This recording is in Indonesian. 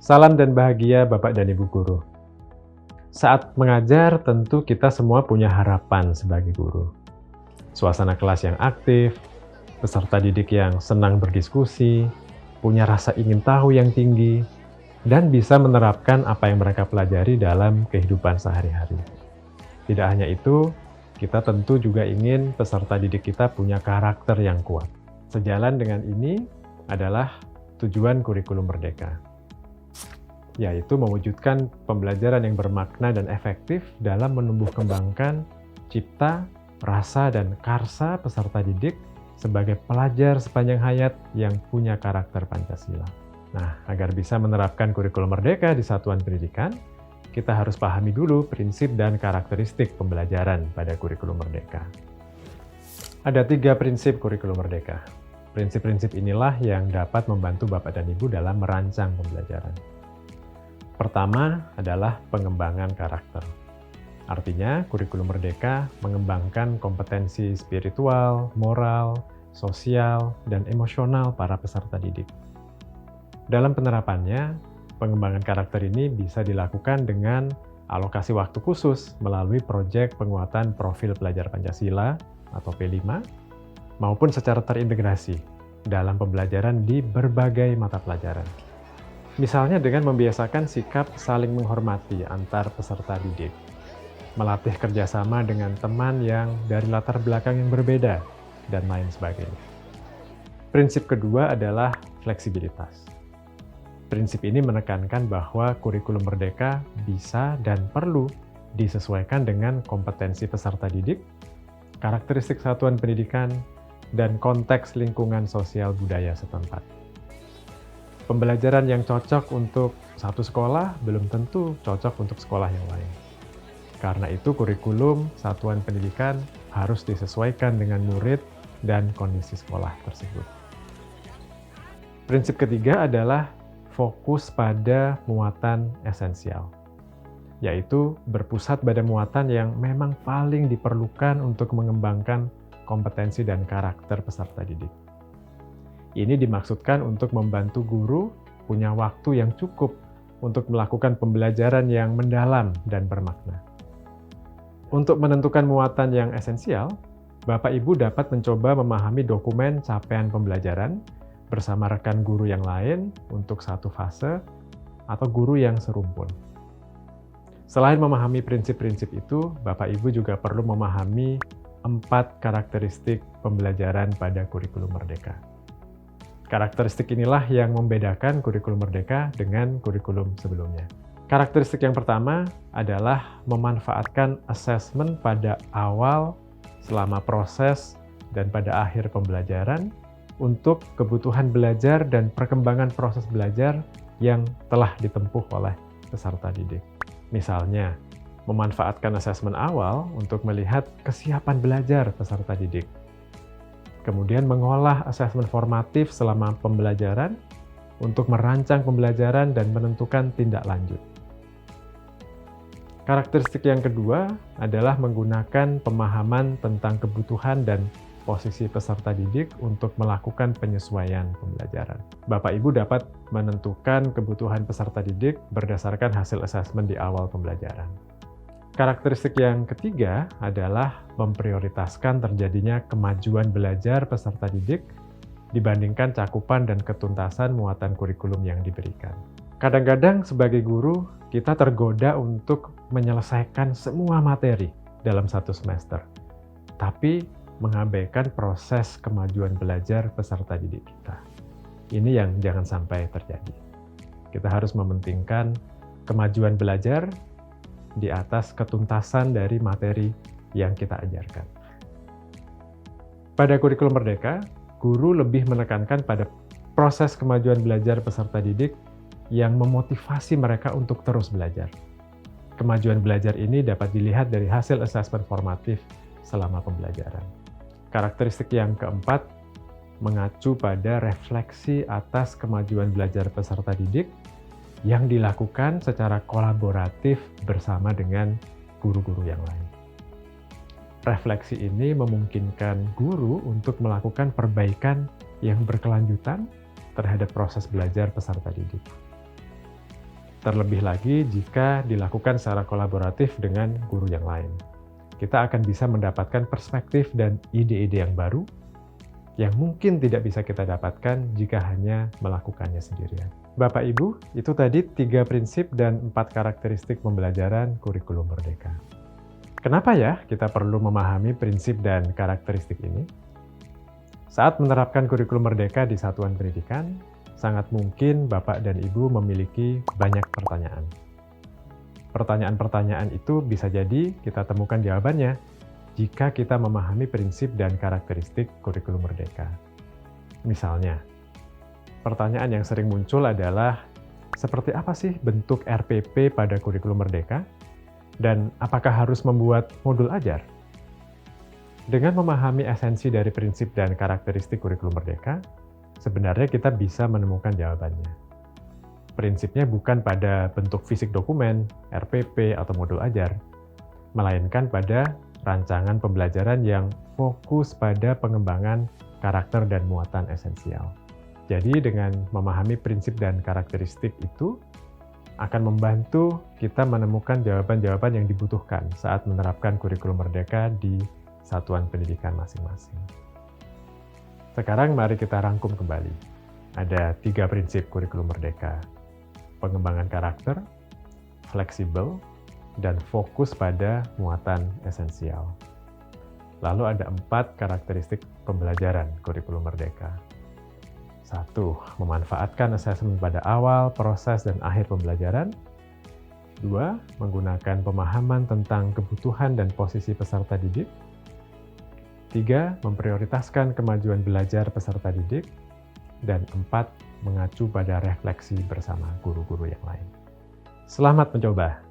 Salam dan bahagia Bapak dan Ibu guru. Saat mengajar tentu kita semua punya harapan sebagai guru. Suasana kelas yang aktif, peserta didik yang senang berdiskusi, punya rasa ingin tahu yang tinggi, dan bisa menerapkan apa yang mereka pelajari dalam kehidupan sehari-hari. Tidak hanya itu, kita tentu juga ingin peserta didik kita punya karakter yang kuat. Sejalan dengan ini adalah tujuan kurikulum merdeka, yaitu mewujudkan pembelajaran yang bermakna dan efektif dalam menumbuh kembangkan cipta, rasa, dan karsa peserta didik sebagai pelajar sepanjang hayat yang punya karakter Pancasila. Nah, agar bisa menerapkan kurikulum merdeka di satuan pendidikan, kita harus pahami dulu prinsip dan karakteristik pembelajaran pada kurikulum merdeka. Ada 3 prinsip kurikulum merdeka. Prinsip-prinsip inilah yang dapat membantu Bapak dan Ibu dalam merancang pembelajaran. Pertama adalah pengembangan karakter. Artinya, kurikulum merdeka mengembangkan kompetensi spiritual, moral, sosial, dan emosional para peserta didik. Dalam penerapannya, pengembangan karakter ini bisa dilakukan dengan alokasi waktu khusus melalui proyek penguatan profil pelajar Pancasila atau P5, maupun secara terintegrasi dalam pembelajaran di berbagai mata pelajaran. Misalnya dengan membiasakan sikap saling menghormati antar peserta didik, melatih kerjasama dengan teman yang dari latar belakang yang berbeda, dan lain sebagainya. Prinsip kedua adalah fleksibilitas. Prinsip ini menekankan bahwa kurikulum merdeka bisa dan perlu disesuaikan dengan kompetensi peserta didik, karakteristik satuan pendidikan, dan konteks lingkungan sosial budaya setempat. Pembelajaran yang cocok untuk satu sekolah belum tentu cocok untuk sekolah yang lain. Karena itu kurikulum satuan pendidikan harus disesuaikan dengan murid dan kondisi sekolah tersebut. Prinsip ketiga adalah fokus pada muatan esensial, yaitu berpusat pada muatan yang memang paling diperlukan untuk mengembangkan kompetensi dan karakter peserta didik. Ini dimaksudkan untuk membantu guru punya waktu yang cukup untuk melakukan pembelajaran yang mendalam dan bermakna. Untuk menentukan muatan yang esensial, Bapak Ibu dapat mencoba memahami dokumen capaian pembelajaran bersama rekan guru yang lain untuk satu fase atau guru yang serumpun. Selain memahami prinsip-prinsip itu, Bapak Ibu juga perlu memahami 4 karakteristik pembelajaran pada kurikulum merdeka. Karakteristik inilah yang membedakan kurikulum merdeka dengan kurikulum sebelumnya. Karakteristik yang pertama adalah memanfaatkan asesmen pada awal, selama proses, dan pada akhir pembelajaran untuk kebutuhan belajar dan perkembangan proses belajar yang telah ditempuh oleh peserta didik. Misalnya, memanfaatkan asesmen awal untuk melihat kesiapan belajar peserta didik. Kemudian mengolah asesmen formatif selama pembelajaran untuk merancang pembelajaran dan menentukan tindak lanjut. Karakteristik yang kedua adalah menggunakan pemahaman tentang kebutuhan dan posisi peserta didik untuk melakukan penyesuaian pembelajaran. Bapak Ibu dapat menentukan kebutuhan peserta didik berdasarkan hasil asesmen di awal pembelajaran. Karakteristik yang ketiga adalah memprioritaskan terjadinya kemajuan belajar peserta didik dibandingkan cakupan dan ketuntasan muatan kurikulum yang diberikan. Kadang-kadang sebagai guru, kita tergoda untuk menyelesaikan semua materi dalam satu semester, tapi mengabaikan proses kemajuan belajar peserta didik kita. Ini yang jangan sampai terjadi. Kita harus mementingkan kemajuan belajar di atas ketuntasan dari materi yang kita ajarkan. Pada kurikulum merdeka, guru lebih menekankan pada proses kemajuan belajar peserta didik yang memotivasi mereka untuk terus belajar. Kemajuan belajar ini dapat dilihat dari hasil asesmen formatif selama pembelajaran. Karakteristik yang keempat mengacu pada refleksi atas kemajuan belajar peserta didik yang dilakukan secara kolaboratif bersama dengan guru-guru yang lain. Refleksi ini memungkinkan guru untuk melakukan perbaikan yang berkelanjutan terhadap proses belajar peserta didik. Terlebih lagi jika dilakukan secara kolaboratif dengan guru yang lain. Kita akan bisa mendapatkan perspektif dan ide-ide yang baru yang mungkin tidak bisa kita dapatkan jika hanya melakukannya sendirian. Bapak Ibu, itu tadi 3 prinsip dan 4 karakteristik pembelajaran kurikulum merdeka. Kenapa ya kita perlu memahami prinsip dan karakteristik ini? Saat menerapkan kurikulum merdeka di satuan pendidikan, sangat mungkin Bapak dan Ibu memiliki banyak pertanyaan. Pertanyaan-pertanyaan itu bisa jadi kita temukan jawabannya jika kita memahami prinsip dan karakteristik kurikulum merdeka. Misalnya, pertanyaan yang sering muncul adalah, seperti apa sih bentuk RPP pada kurikulum merdeka? Dan apakah harus membuat modul ajar? Dengan memahami esensi dari prinsip dan karakteristik kurikulum merdeka, sebenarnya kita bisa menemukan jawabannya. Prinsipnya bukan pada bentuk fisik dokumen, RPP, atau modul ajar, melainkan pada rancangan pembelajaran yang fokus pada pengembangan karakter dan muatan esensial. Jadi dengan memahami prinsip dan karakteristik itu akan membantu kita menemukan jawaban-jawaban yang dibutuhkan saat menerapkan kurikulum merdeka di satuan pendidikan masing-masing. Sekarang mari kita rangkum kembali. Ada 3 prinsip kurikulum merdeka: pengembangan karakter, fleksibel, dan fokus pada muatan esensial. Lalu ada 4 karakteristik pembelajaran kurikulum merdeka. 1. Memanfaatkan asesmen pada awal, proses, dan akhir pembelajaran. 2. Menggunakan pemahaman tentang kebutuhan dan posisi peserta didik. 3. Memprioritaskan kemajuan belajar peserta didik. Dan 4. Mengacu pada refleksi bersama guru-guru yang lain. Selamat mencoba!